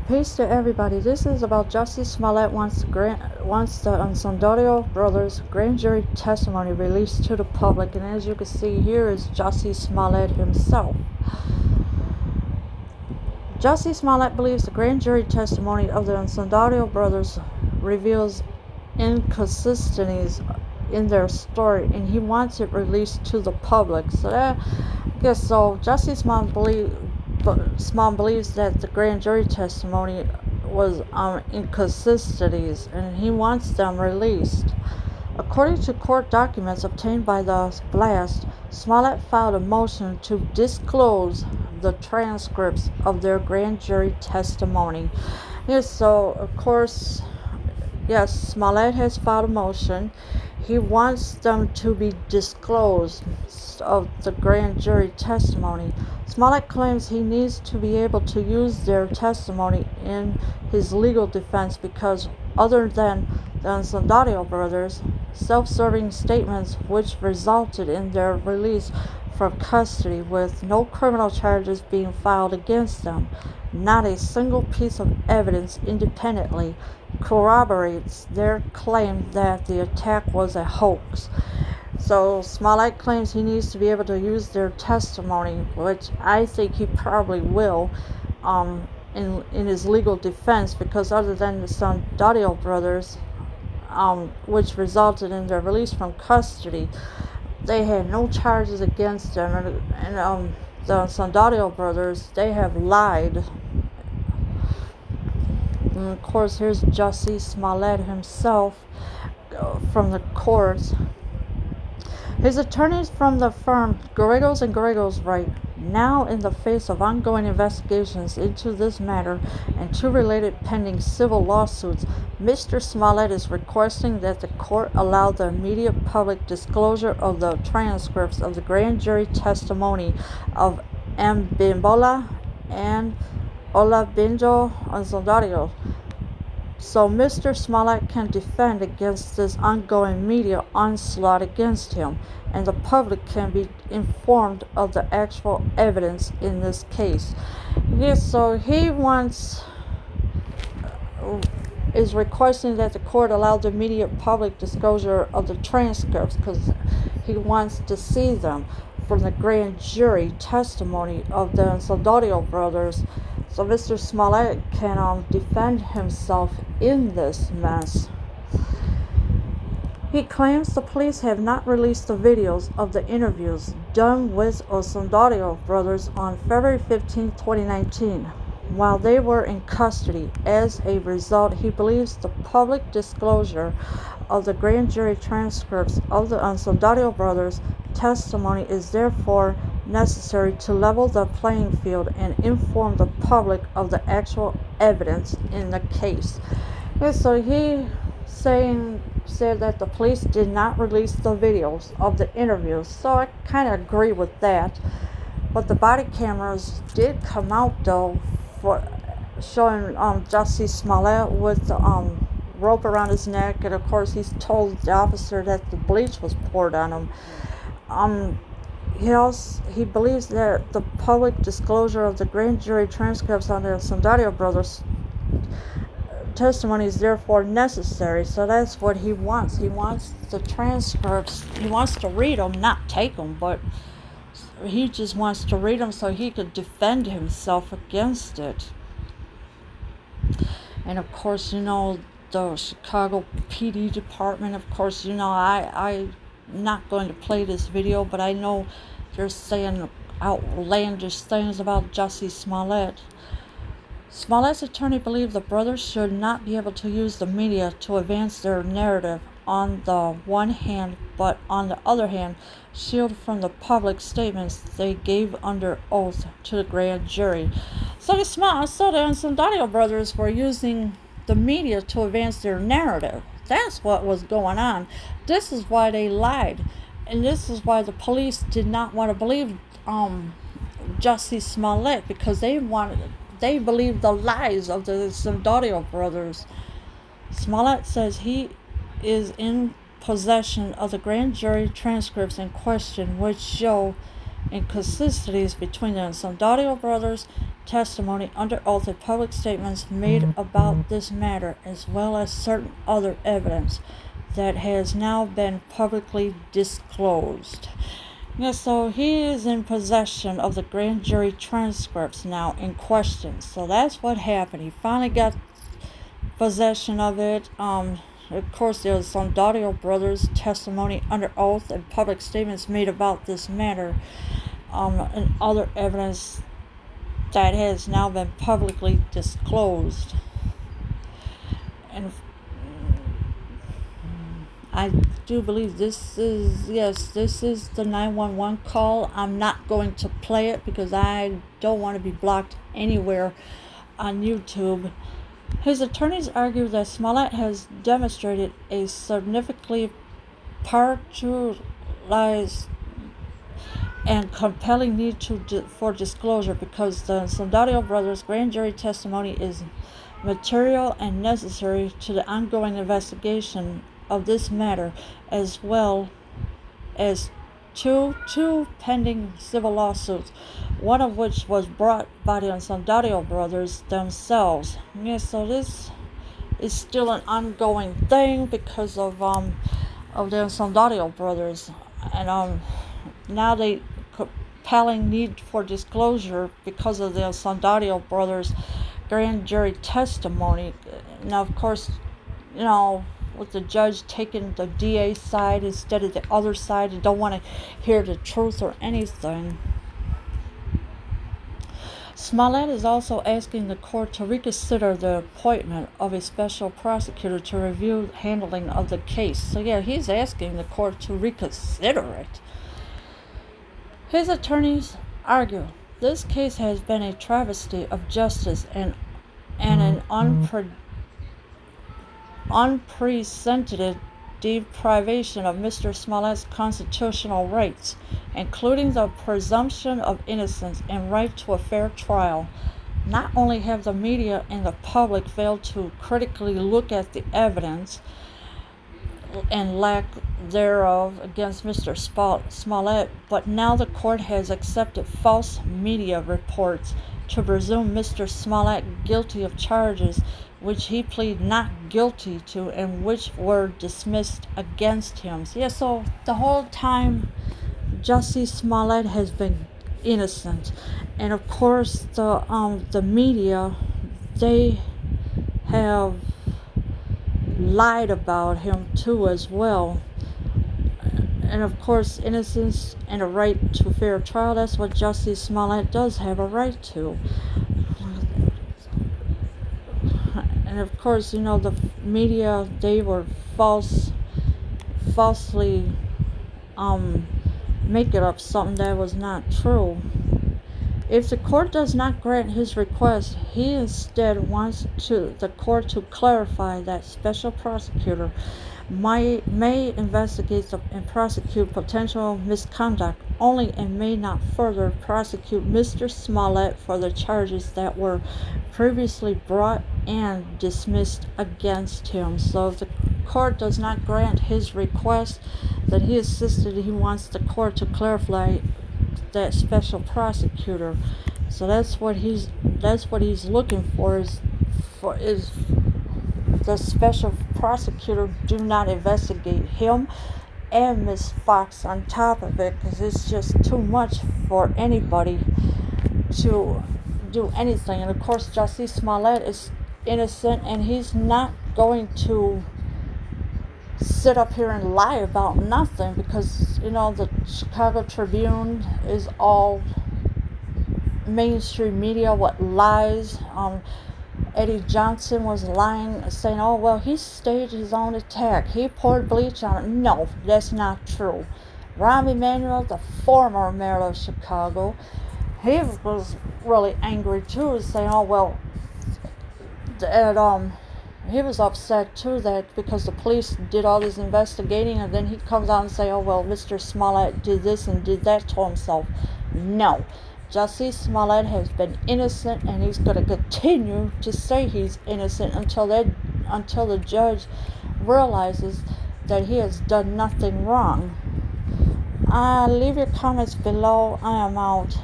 Peace to everybody. This is about Jussie Smollett wants the Osundairo brothers' grand jury testimony released to the public, and as you can see here is Jussie Smollett himself. Jussie Smollett believes the grand jury testimony of the Osundairo brothers reveals inconsistencies in their story, and he wants it released to the public. Jussie Smollett believes that the grand jury testimony was inconsistencies, and he wants them released. According to court documents obtained by the Blast, Smollett filed a motion to disclose the transcripts of their grand jury testimony. Smollett has filed a motion. He wants them to be disclosed of the grand jury testimony. Smollett claims he needs to be able to use their testimony in his legal defense because, other than the Osundairo brothers' self-serving statements which resulted in their release from custody with no criminal charges being filed against them, not a single piece of evidence independently corroborates their claim that the attack was a hoax. So Smollett claims he needs to be able to use their testimony, which I think he probably will, in his legal defense, because other than the Osundairo brothers, which resulted in their release from custody, they had no charges against them, and the Osundairo brothers, they have lied. And of course, here's Jussie Smollett himself from the courts. His attorneys from the firm Garrigos and Garrigos write, now in the face of ongoing investigations into this matter and two related pending civil lawsuits, Mr. Smollett is requesting that the court allow the immediate public disclosure of the transcripts of the grand jury testimony of Mbimbola and Olabinjo Osundairo, so Mr. Smollett can defend against this ongoing media onslaught against him, and the public can be informed of the actual evidence in this case. So he is requesting that the court allow the immediate public disclosure of the transcripts because he wants to see them from the grand jury testimony of the Osundairo brothers, so Mr. Smollett can defend himself in this mess. He claims the police have not released the videos of the interviews done with Osundairo brothers on February 15, 2019, while they were in custody. As a result, he believes the public disclosure of the grand jury transcripts of the Osundairo brothers' testimony is therefore necessary to level the playing field and inform the public of the actual evidence in the case. So he said that the police did not release the videos of the interviews, so I kind of agree with that. But the body cameras did come out though, for showing Jussie Smollett with the rope around his neck, and of course he told the officer that the bleach was poured on him. He believes that the public disclosure of the grand jury transcripts on the Osundairo brothers' testimony is therefore necessary. So that's what he wants. He wants the transcripts. He wants to read them, not take them, but he just wants to read them so he could defend himself against it. And of course, the Chicago PD department, of course, I'm not going to play this video, but I know they're saying outlandish things about Jussie Smollett. Smollett's attorney believes the brothers should not be able to use the media to advance their narrative on the one hand, but on the other hand, shield from the public statements they gave under oath to the grand jury. So the Osundairo brothers were using the media to advance their narrative. That's what was going on. This is why they lied, and this is why the police did not want to believe Jussie Smollett, because they believed the lies of the Osundairo brothers. Smollett says he is in possession of the grand jury transcripts in question, which show inconsistencies between the Osundairo brothers' testimony under oath and public statements made about this matter, as well as certain other evidence that has now been publicly disclosed. Yeah, so he is in possession of the grand jury transcripts now in question. So that's what happened. He finally got possession of it. Of course, there was some Osundairo brothers' testimony under oath and public statements made about this matter, and other evidence that has now been publicly disclosed. And I do believe this is the 911 call. I'm not going to play it because I don't want to be blocked anywhere on YouTube. His attorneys argue that Smollett has demonstrated a significantly particularized and compelling need for disclosure because the Osundairo brothers' grand jury testimony is material and necessary to the ongoing investigation of this matter, as well as two pending civil lawsuits, one of which was brought by the Osundairo brothers themselves. Yeah, so this is still an ongoing thing because of the Osundairo brothers, and now they compelling need for disclosure because of the Osundairo brothers' grand jury testimony. Now, of course, with the judge taking the DA side instead of the other side, and don't want to hear the truth or anything. Smollett is also asking the court to reconsider the appointment of a special prosecutor to review handling of the case. So yeah, he's asking the court to reconsider it. His attorneys argue this case has been a travesty of justice and an unprecedented deprivation of Mr. Smollett's constitutional rights, including the presumption of innocence and right to a fair trial. Not only have the media and the public failed to critically look at the evidence and lack thereof against Mr. Smollett, but now the court has accepted false media reports to presume Mr. Smollett guilty of charges which he pleaded not guilty to and which were dismissed against him. So, yeah, so the whole time Jussie Smollett has been innocent, and of course the media, they have lied about him too as well. And of course, innocence and a right to fair trial, that's what Jussie Smollett does have a right to. And of course, the media, they were falsely making up something that was not true. If the court does not grant his request, he instead wants the court to clarify that special prosecutor may investigate and prosecute potential misconduct only and may not further prosecute Mr. Smollett for the charges that were previously brought and dismissed against him. So if the court does not grant his request, that he wants the court to clarify that special prosecutor. So that's what he's looking for is the special prosecutor do not investigate him and Miss Fox on top of it, because it's just too much for anybody to do anything. And of course, Jussie Smollett is innocent, and he's not going to sit up here and lie about nothing, because the Chicago Tribune is all mainstream media what lies. Eddie Johnson was lying, saying, oh, well, he staged his own attack. He poured bleach on it. No, that's not true. Rahm Emanuel, the former mayor of Chicago, he was really angry too, saying, oh, well, that, he was upset too that because the police did all this investigating, and then he comes out and say, oh, well, Mr. Smollett did this and did that to himself. No. Jussie Smollett has been innocent, and he's going to continue to say he's innocent until the judge realizes that he has done nothing wrong. Leave your comments below. I am out.